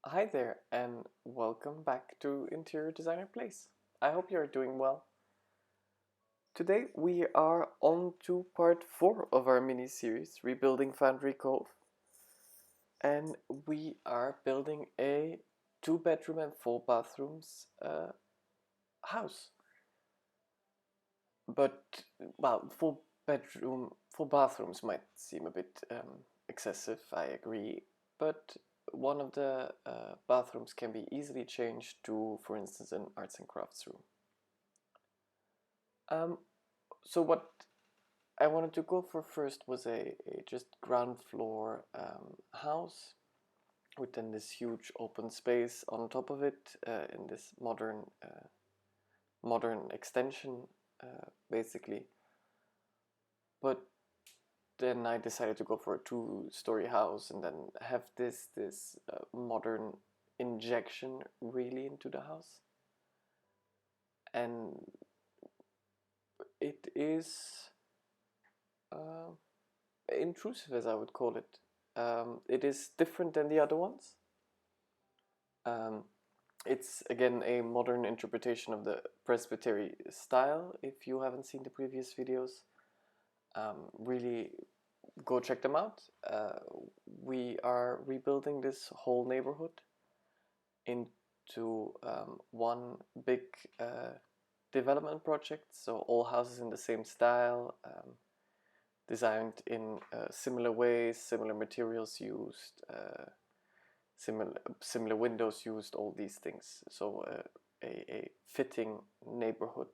Hi there, and welcome back to Interior Designer Plays. I hope you're doing well. Today we are on to part 4 of our mini-series, Rebuilding Foundry Cove. And we are building a 2-bedroom and 4 bathrooms house. But, well, 4 bathrooms might seem a bit excessive, I agree. But one of the bathrooms can be easily changed to, for instance, an arts and crafts room. So what I wanted to go for first was a just ground floor house with then this huge open space on top of it in this modern extension basically. But then I decided to go for a 2-story house and then have this modern injection really into the house. And it is intrusive, as I would call it. It is different than the other ones. It's again a modern interpretation of the presbytery style. If you haven't seen the previous videos, really go check them out. We are rebuilding this whole neighborhood into one big development project, so all houses in the same style, designed in similar ways, similar materials used, similar windows used, all these things. So a fitting neighborhood.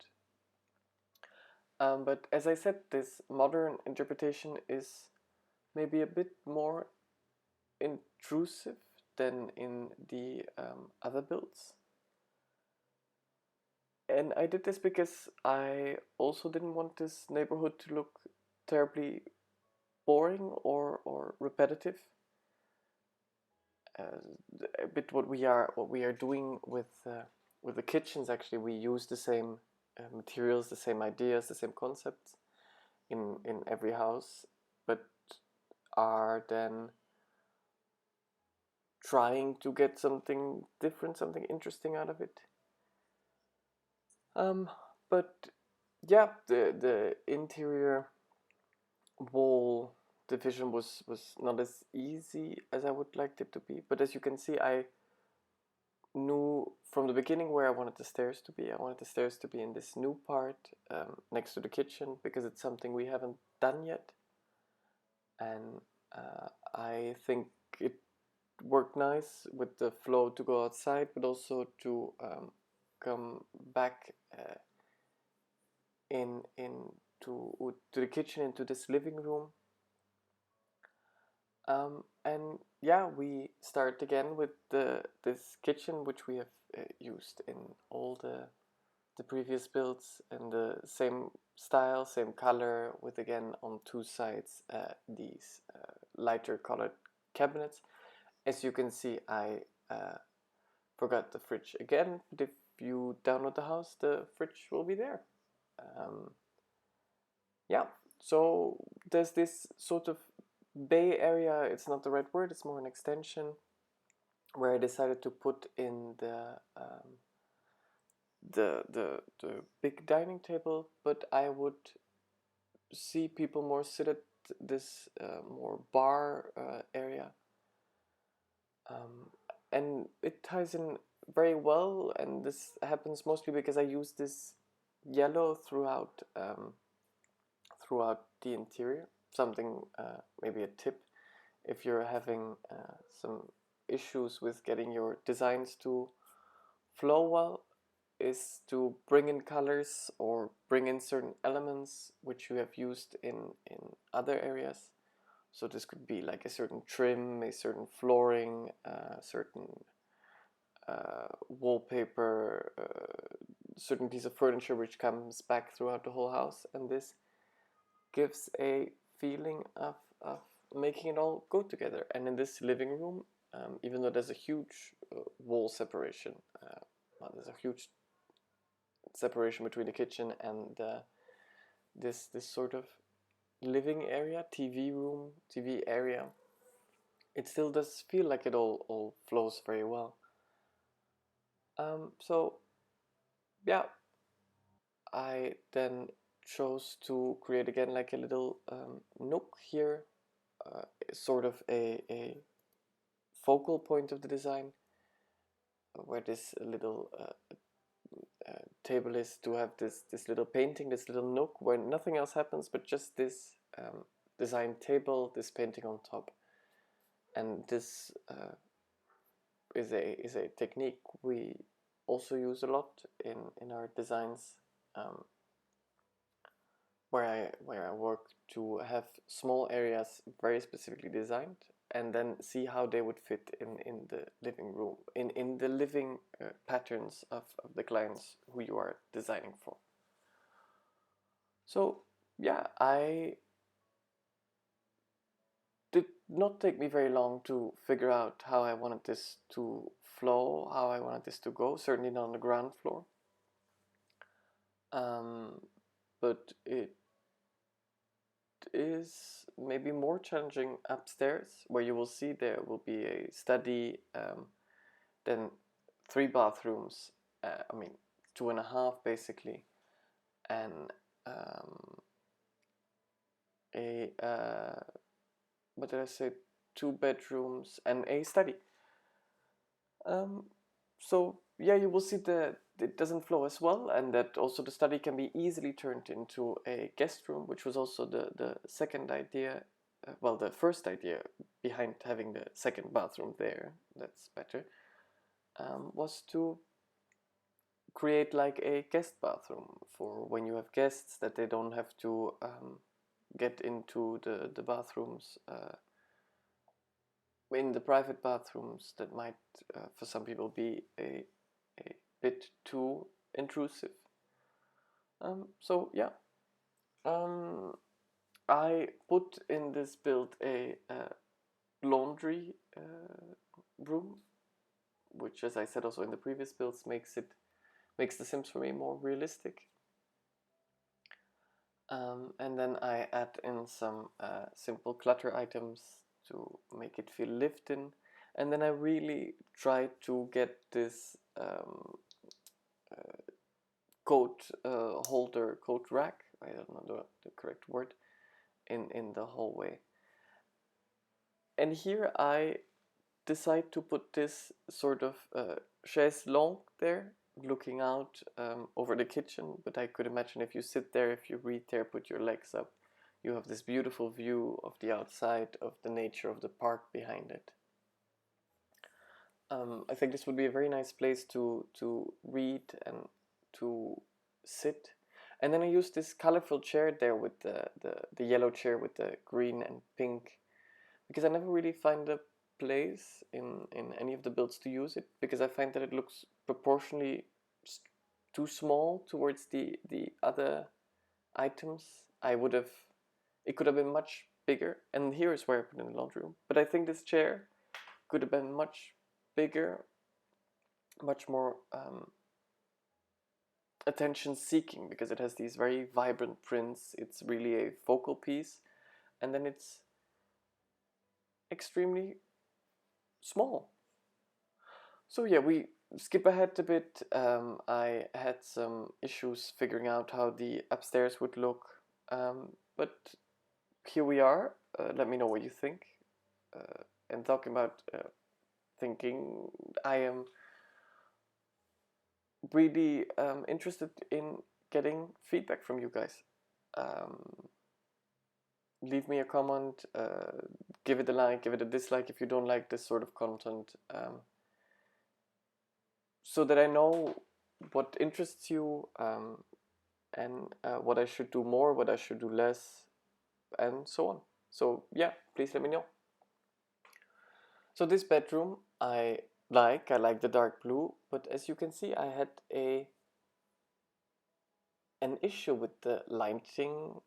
But as I said, this modern interpretation is maybe a bit more intrusive than in the other builds. And I did this because I also didn't want this neighborhood to look terribly boring or repetitive. A bit what we are doing with the kitchens. Actually, we use the same materials, the same ideas, the same concepts in every house, but are then trying to get something different, something interesting out of it. But yeah, the interior wall division was not as easy as I would like it to be. But as you can see, I knew from the beginning where I wanted the stairs to be. I wanted the stairs to be in this new part next to the kitchen because it's something we haven't done yet. And I think it worked nice with the flow to go outside, but also to come back to the kitchen, into this living room. And yeah, we start again with this kitchen, which we have used in all the previous builds, in the same style, same color, with again on 2 sides these lighter colored cabinets. As you can see, I forgot the fridge again, but if you download the house, the fridge will be there. Yeah, so there's this sort of bay area. It's not the right word, it's more an extension, where I decided to put in the big dining table, but I would see people more sit at this more bar area, and it ties in very well. And this happens mostly because I use this yellow throughout the interior. Something, maybe a tip, if you're having some issues with getting your designs to flow well, is to bring in colors or bring in certain elements which you have used in other areas. So this could be like a certain trim, a certain flooring, certain wallpaper, certain piece of furniture which comes back throughout the whole house, and this gives a feeling of making it all go together. And in this living room, even though there's a huge wall separation, well, there's a huge separation between the kitchen and this sort of living area, TV room, TV area, it still does feel like it all flows very well. So yeah, I then chose to create again like a little nook here, sort of a focal point of the design, where this little table is to have this little painting, this little nook where nothing else happens but just this design table, this painting on top. And this is a technique we also use a lot in our designs, where I work to have small areas very specifically designed and then see how they would fit in the living room, in the living patterns of the clients who you are designing for. So yeah, I did not take me very long to figure out how I wanted this to flow, how I wanted this to go, certainly not on the ground floor. But it is maybe more challenging upstairs, where you will see there will be a study, then 3 bathrooms, I mean 2.5 basically, and a what did I say, 2 bedrooms and a study. So yeah, you will see that it doesn't flow as well, and that also the study can be easily turned into a guest room, which was also the second idea, well, the first idea behind having the second bathroom there, that's better, was to create like a guest bathroom for when you have guests, that they don't have to get into the bathrooms, in the private bathrooms that might, for some people, be a bit too intrusive. So yeah, I put in this build a laundry room, which, as I said also in the previous builds, makes the Sims for me more realistic. And then I add in some simple clutter items to make it feel lived in. And then I really try to get this coat holder, coat rack, I don't know the correct word, in the hallway. And here I decide to put this sort of chaise longue there, looking out over the kitchen. But I could imagine if you sit there, if you read there, put your legs up, you have this beautiful view of the outside, of the nature of the park behind it. I think this would be a very nice place to read and to sit. And then I use this colorful chair there with the yellow chair with the green and pink, because I never really find a place in any of the builds to use it, because I find that it looks proportionally too small towards the other items. It could have been much bigger, and here is where I put in the laundry room. But I think this chair could have been much bigger, much more attention seeking, because it has these very vibrant prints. It's really a focal piece, and then it's extremely small. So yeah, we skip ahead a bit. I had some issues figuring out how the upstairs would look, but here we are. Let me know what you think. And talking about thinking, I am really interested in getting feedback from you guys. Leave me a comment, give it a like, give it a dislike if you don't like this sort of content, so that I know what interests you, and what I should do more, what I should do less, and so on. So yeah, please let me know. So this bedroom I like the dark blue, but as you can see, I had an issue with the lighting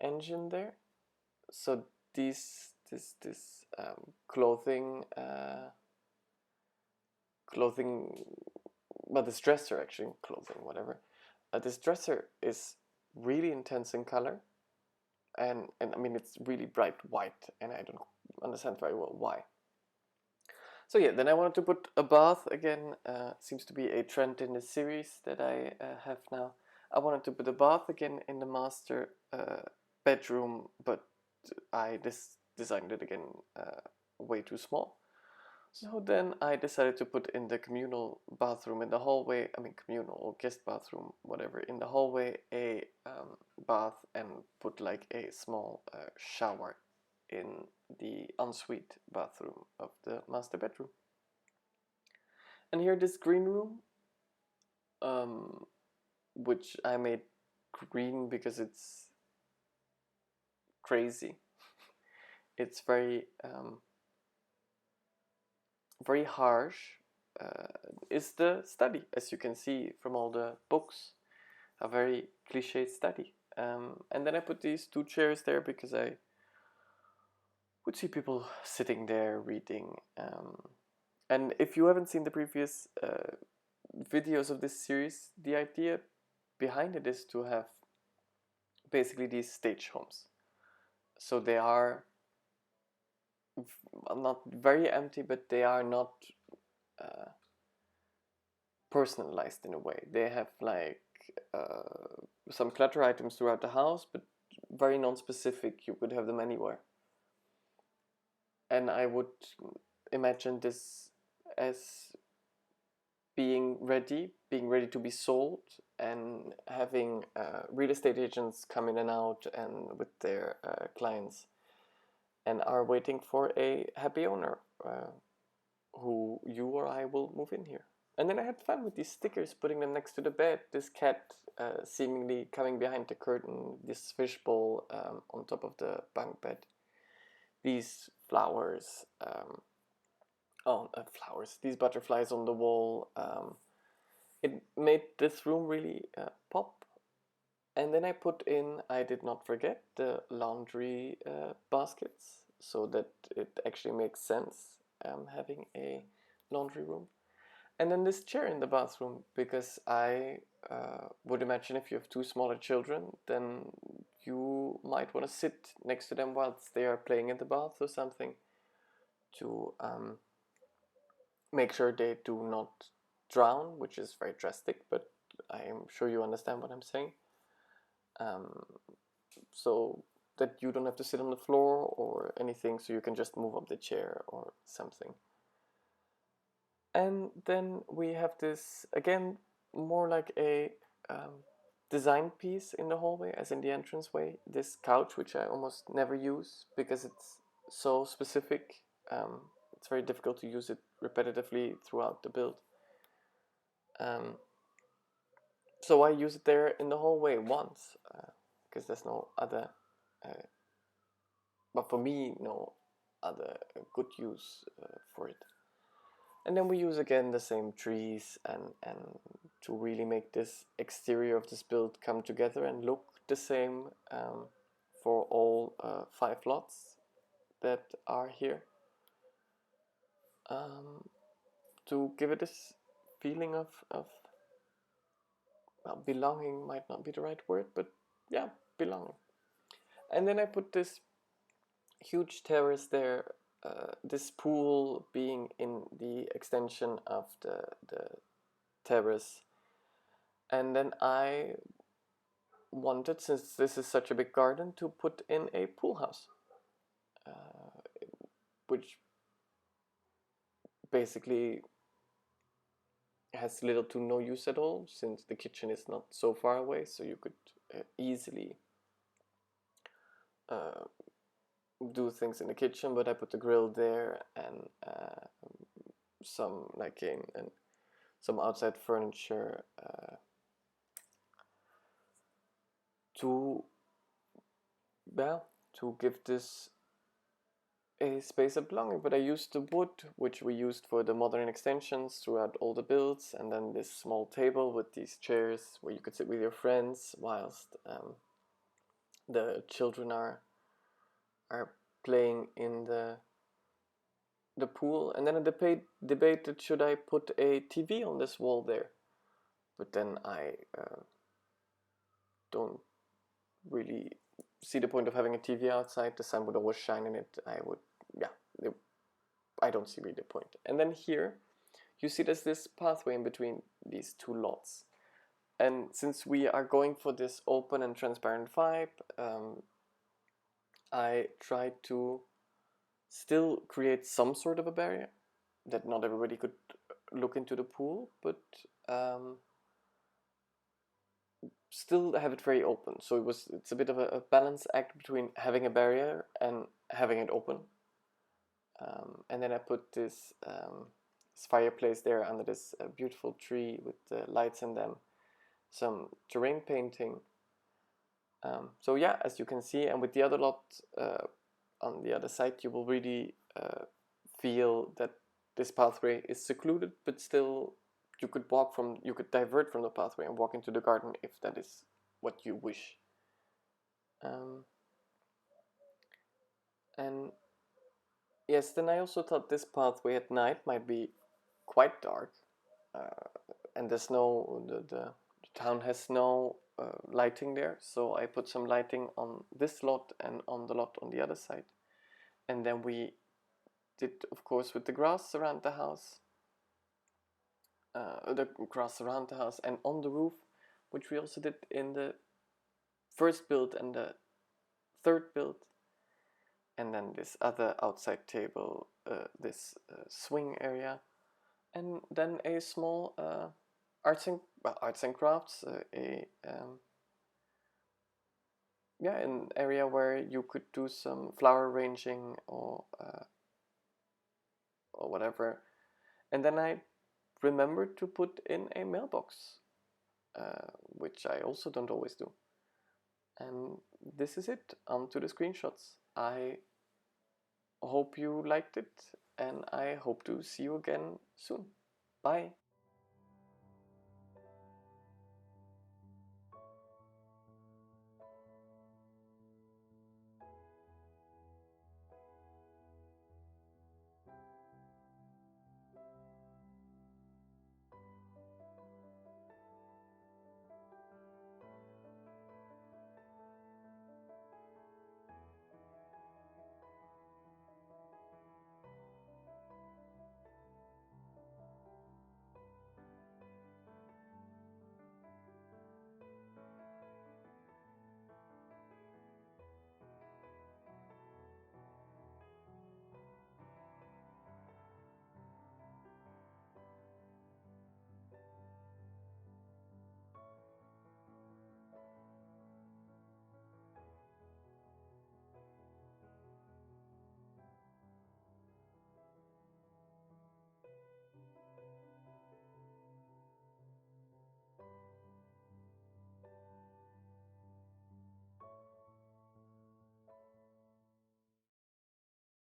engine there. So this clothing, well, this dresser, actually, clothing, whatever. This dresser is really intense in color, and I mean, it's really bright white, and I don't understand very well why. So yeah, then I wanted to put a bath again. Seems to be a trend in the series that I have now. I wanted to put a bath again in the master bedroom, but I designed it again way too small. So then I decided to put in the communal bathroom in the hallway, I mean communal or guest bathroom, whatever, in the hallway, a bath, and put like a small shower in the ensuite bathroom of the master bedroom. And here this green room, which I made green because it's crazy. It's very very harsh, is the study, as you can see from all the books, a very cliche study. And then I put these two chairs there because I would see people sitting there reading. And if you haven't seen the previous videos of this series, the idea behind it is to have basically these stage homes. So they are not very empty, but they are not personalized in a way. They have like some clutter items throughout the house, but very non-specific. You could have them anywhere. And I would imagine this as being ready to be sold, and having real estate agents come in and out and with their clients, and are waiting for a happy owner who you or I will move in here. And then I had fun with these stickers, putting them next to the bed. This cat seemingly coming behind the curtain, this fishbowl on top of the bunk bed, these flowers, these butterflies on the wall. It made this room really pop. And then I put in, I did not forget, the laundry baskets, so that it actually makes sense having a laundry room. And then this chair in the bathroom, because I would imagine if you have two smaller children, then you might want to sit next to them whilst they are playing in the bath or something, to make sure they do not drown, which is very drastic, but I am sure you understand what I'm saying. So that you don't have to sit on the floor or anything, so you can just move up the chair or something. And then we have this, again, more like a design piece in the hallway, as in the entranceway, this couch, which I almost never use because it's so specific. It's very difficult to use it repetitively throughout the build. So I use it there in the hallway once, because there's no other, but for me, no other good use for it. And then we use again the same trees, and to really make this exterior of this build come together and look the same for all 5 lots that are here, to give it this feeling of well, belonging might not be the right word, but yeah, belonging. And then I put this huge terrace there, this pool being in the extension of the terrace. And then I wanted, since this is such a big garden, to put in a pool house, which basically has little to no use at all, since the kitchen is not so far away, so you could easily do things in the kitchen. But I put the grill there, and some and some outside furniture to give this a space of belonging. But I used the wood, which we used for the modern extensions throughout all the builds, and then this small table with these chairs where you could sit with your friends whilst the children are playing in the pool. And then I debated, should I put a TV on this wall there? But then I don't really see the point of having a TV outside. The sun would always shine in it. It I don't see really the point. And then here you see there's this pathway in between these two lots. And since we are going for this open and transparent vibe, I tried to still create some sort of a barrier that not everybody could look into the pool, but still have it very open. So it's a bit of a balance act between having a barrier and having it open. And then I put this fireplace there under this beautiful tree with the lights in them, some terrain painting. So yeah, as you can see, and with the other lot on the other side, you will really feel that this pathway is secluded, but still you could divert from the pathway and walk into the garden if that is what you wish. And yes, then I also thought this pathway at night might be quite dark, and there's the town has no lighting there, so I put some lighting on this lot and on the lot on the other side. And then we did, of course, with the grass around the house, and on the roof, which we also did in the first build and the third build. And then this other outside table, this swing area, and then a small arts and crafts, an area where you could do some flower arranging or whatever. And then I remembered to put in a mailbox, which I also don't always do. And this is it. On to the screenshots. I hope you liked it, and I hope to see you again soon. Bye.